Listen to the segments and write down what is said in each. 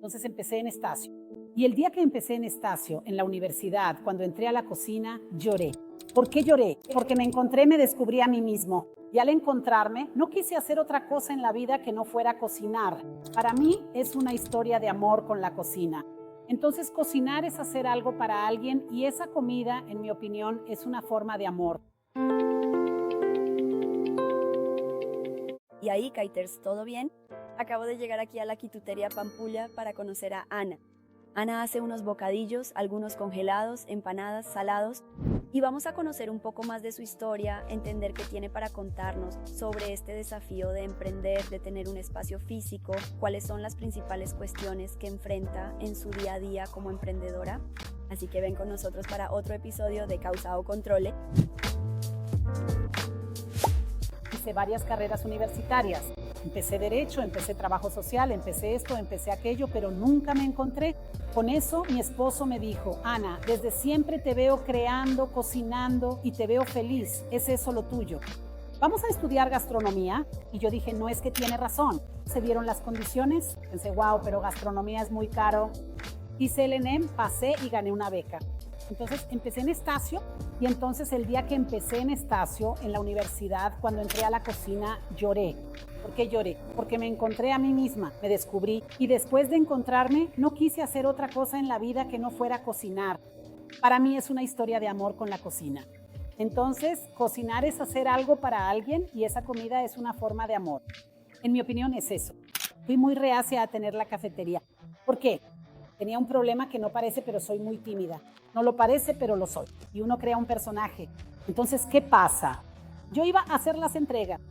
Entonces empecé en Estacio. Y el día que empecé en Estacio, en la universidad, cuando entré a la cocina, lloré. ¿Por qué lloré? Porque me encontré, me descubrí a mí mismo. Y al encontrarme, no quise hacer otra cosa en la vida que no fuera cocinar. Para mí es una historia de amor con la cocina. Entonces, cocinar es hacer algo para alguien y esa comida, en mi opinión, es una forma de amor. Y ahí, Kaiters, ¿todo bien? Acabo de llegar aquí a la Quitutería Pampulla para conocer a Ana. Ana hace unos bocadillos, algunos congelados, empanadas, salados, y vamos a conocer un poco más de su historia, entender qué tiene para contarnos sobre este desafío de emprender, de tener un espacio físico, cuáles son las principales cuestiones que enfrenta en su día a día como emprendedora. Así que ven con nosotros para otro episodio de Causa o Controle. Hice varias carreras universitarias. Empecé Derecho, empecé Trabajo Social, empecé esto, empecé aquello, pero nunca me encontré. Con eso, mi esposo me dijo, Ana, desde siempre te veo creando, cocinando y te veo feliz. ¿Es eso lo tuyo? Vamos a estudiar gastronomía. Y yo dije, no, es que tiene razón. Se dieron las condiciones. Pensé, wow, pero gastronomía es muy caro. Hice el ENEM, pasé y gané una beca. Entonces empecé en Estacio y entonces el día que empecé en Estacio, en la universidad, cuando entré a la cocina, lloré. ¿Por qué lloré? Porque me encontré a mí misma, me descubrí y después de encontrarme no quise hacer otra cosa en la vida que no fuera cocinar. Para mí es una historia de amor con la cocina. Entonces, cocinar es hacer algo para alguien y esa comida es una forma de amor. En mi opinión es eso. Fui muy reacia a tener la cafetería. ¿Por qué? Tenía un problema que no parece, pero soy muy tímida. No lo parece, pero lo soy. Y uno crea un personaje. Entonces, ¿qué pasa? Yo iba a hacer las entregas.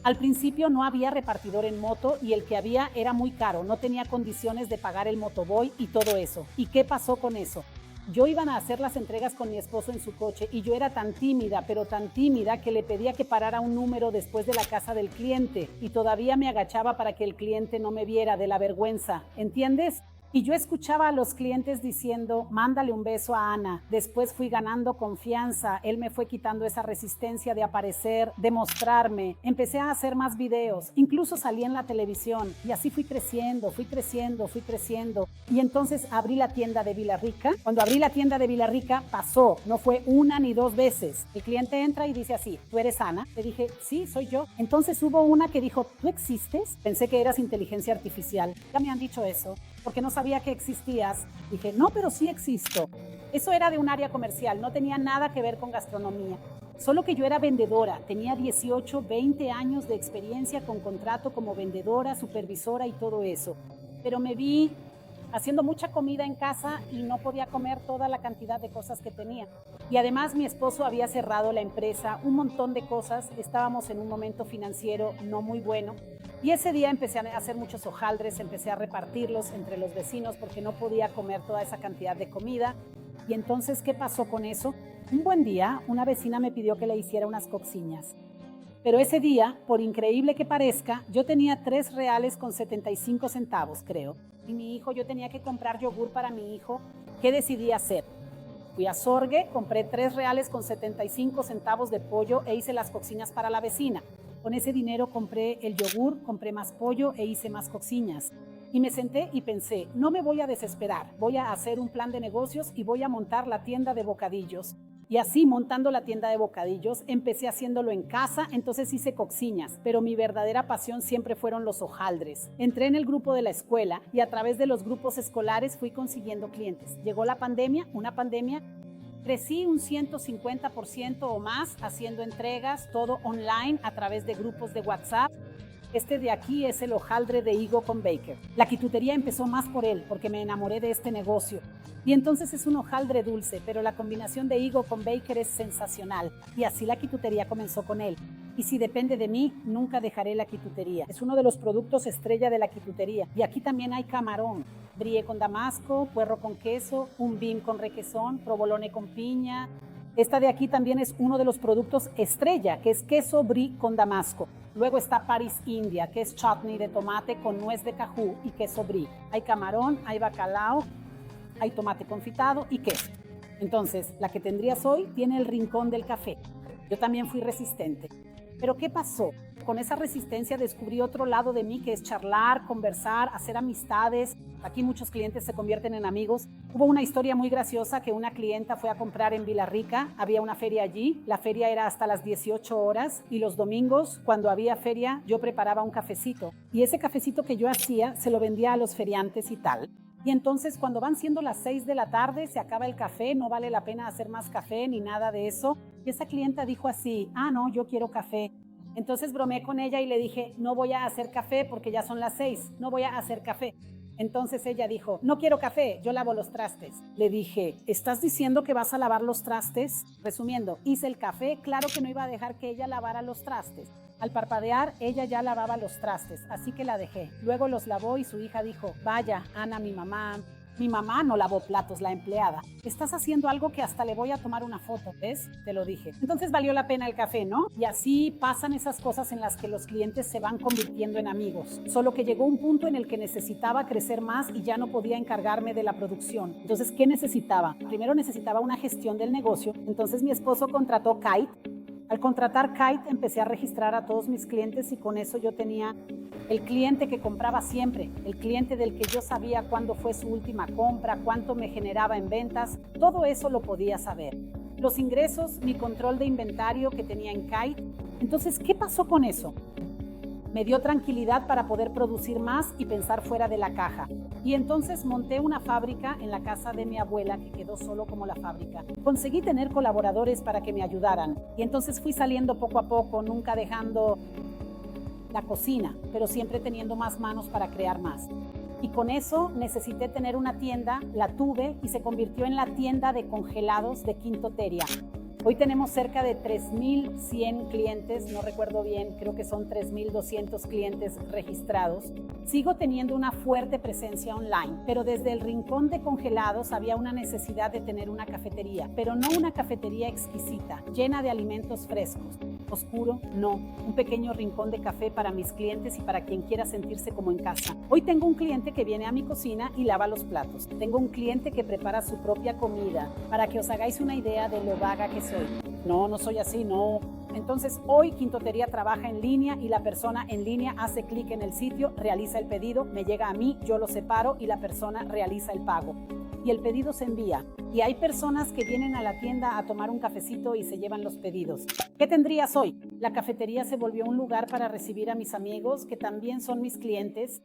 Al principio no había repartidor en moto y el que había era muy caro. No tenía condiciones de pagar el motoboy y todo eso. ¿Y qué pasó con eso? Yo iba a hacer las entregas con mi esposo en su coche y yo era tan tímida, pero tan tímida que le pedía que parara un número después de la casa del cliente y todavía me agachaba para que el cliente no me viera de la vergüenza. ¿Entiendes? Y yo escuchaba a los clientes diciendo, mándale un beso a Ana. Después fui ganando confianza. Él me fue quitando esa resistencia de aparecer, de mostrarme. Empecé a hacer más videos. Incluso salí en la televisión. Y así fui creciendo, fui creciendo, fui creciendo. Y entonces abrí la tienda de Villarrica. Cuando abrí la tienda de Villarrica, pasó. No fue una ni dos veces. El cliente entra y dice así, ¿tú eres Ana? Le dije, sí, soy yo. Entonces hubo una que dijo, ¿tú existes? Pensé que eras inteligencia artificial. Ya me han dicho eso. Porque no sabía que existías. Dije, no, pero sí existo. Eso era de un área comercial, no tenía nada que ver con gastronomía. Solo que yo era vendedora, tenía 18, 20 años de experiencia con contrato como vendedora, supervisora y todo eso. Pero me vi haciendo mucha comida en casa y no podía comer toda la cantidad de cosas que tenía. Y además mi esposo había cerrado la empresa, un montón de cosas, estábamos en un momento financiero no muy bueno. Y ese día empecé a hacer muchos hojaldres, empecé a repartirlos entre los vecinos porque no podía comer toda esa cantidad de comida. Y entonces, ¿qué pasó con eso? Un buen día, una vecina me pidió que le hiciera unas coxiñas. Pero ese día, por increíble que parezca, yo tenía 3 reales con 75 centavos, creo. Y mi hijo, yo tenía que comprar yogur para mi hijo. ¿Qué decidí hacer? Fui a Sorgue, compré 3 reales con 75 centavos de pollo e hice las coxiñas para la vecina. Con ese dinero compré el yogur, compré más pollo e hice más coxiñas. Y me senté y pensé, no me voy a desesperar, voy a hacer un plan de negocios y voy a montar la tienda de bocadillos. Y así, montando la tienda de bocadillos, empecé haciéndolo en casa, entonces hice coxiñas, pero mi verdadera pasión siempre fueron los hojaldres. Entré en el grupo de la escuela y a través de los grupos escolares fui consiguiendo clientes. Llegó la pandemia, una pandemia. Crecí un 150% o más haciendo entregas, todo online a través de grupos de WhatsApp. Este de aquí es el hojaldre de higo con baker. La quitutería empezó más por él, porque me enamoré de este negocio. Y entonces es un hojaldre dulce, pero la combinación de higo con baker es sensacional. Y así la quitutería comenzó con él. Y si depende de mí, nunca dejaré la quitutería. Es uno de los productos estrella de la quitutería. Y aquí también hay camarón, brie con damasco, puerro con queso, un bim con requesón, provolone con piña. Esta de aquí también es uno de los productos estrella, que es queso brie con damasco. Luego está Paris India, que es chutney de tomate con nuez de cajú y queso brie. Hay camarón, hay bacalao, hay tomate confitado y queso. Entonces, la que tendrías hoy tiene el rincón del café. Yo también fui resistente. Pero ¿qué pasó? Con esa resistencia descubrí otro lado de mí, que es charlar, conversar, hacer amistades. Aquí muchos clientes se convierten en amigos. Hubo una historia muy graciosa que una clienta fue a comprar en Villarrica. Había una feria allí. La feria era hasta las 18 horas y los domingos, cuando había feria, yo preparaba un cafecito. Y ese cafecito que yo hacía se lo vendía a los feriantes y tal. Y entonces cuando van siendo las 6 de la tarde, se acaba el café, no vale la pena hacer más café ni nada de eso. Y esa clienta dijo así: no, yo quiero café. Entonces bromeé con ella y le dije: no voy a hacer café porque ya son las 6, no voy a hacer café. Entonces ella dijo: no quiero café, yo lavo los trastes. Le dije: ¿estás diciendo que vas a lavar los trastes? Resumiendo, hice el café, claro que no iba a dejar que ella lavara los trastes. Al parpadear, ella ya lavaba los trastes, así que la dejé. Luego los lavó y su hija dijo: vaya, Ana, mi mamá no lavó platos, la empleada. Estás haciendo algo que hasta le voy a tomar una foto, ¿ves? Te lo dije. Entonces valió la pena el café, ¿no? Y así pasan esas cosas en las que los clientes se van convirtiendo en amigos. Solo que llegó un punto en el que necesitaba crecer más y ya no podía encargarme de la producción. Entonces, ¿qué necesitaba? Primero necesitaba una gestión del negocio. Entonces mi esposo contrató Kite. Al contratar Kite, empecé a registrar a todos mis clientes y con eso yo tenía el cliente que compraba siempre, el cliente del que yo sabía cuándo fue su última compra, cuánto me generaba en ventas, todo eso lo podía saber. Los ingresos, mi control de inventario que tenía en Kite. Entonces, ¿qué pasó con eso? Me dio tranquilidad para poder producir más y pensar fuera de la caja. Y entonces monté una fábrica en la casa de mi abuela, que quedó solo como la fábrica. Conseguí tener colaboradores para que me ayudaran. Y entonces fui saliendo poco a poco, nunca dejando la cocina, pero siempre teniendo más manos para crear más. Y con eso necesité tener una tienda, la tuve y se convirtió en la tienda de congelados de Quinto Teria. Hoy tenemos cerca de 3,100 clientes, no recuerdo bien, creo que son 3,200 clientes registrados. Sigo teniendo una fuerte presencia online, pero desde el rincón de congelados había una necesidad de tener una cafetería, pero no una cafetería exquisita, llena de alimentos frescos. Oscuro, no. Un pequeño rincón de café para mis clientes y para quien quiera sentirse como en casa. Hoy tengo un cliente que viene a mi cocina y lava los platos. Tengo un cliente que prepara su propia comida, para que os hagáis una idea de lo vaga que soy. No soy así, no. Entonces, hoy Quinto Teria trabaja en línea y la persona en línea hace clic en el sitio, realiza el pedido, me llega a mí, yo lo separo y la persona realiza el pago. Y el pedido se envía. Y hay personas que vienen a la tienda a tomar un cafecito y se llevan los pedidos. ¿Qué tendrías hoy? La cafetería se volvió un lugar para recibir a mis amigos, que también son mis clientes,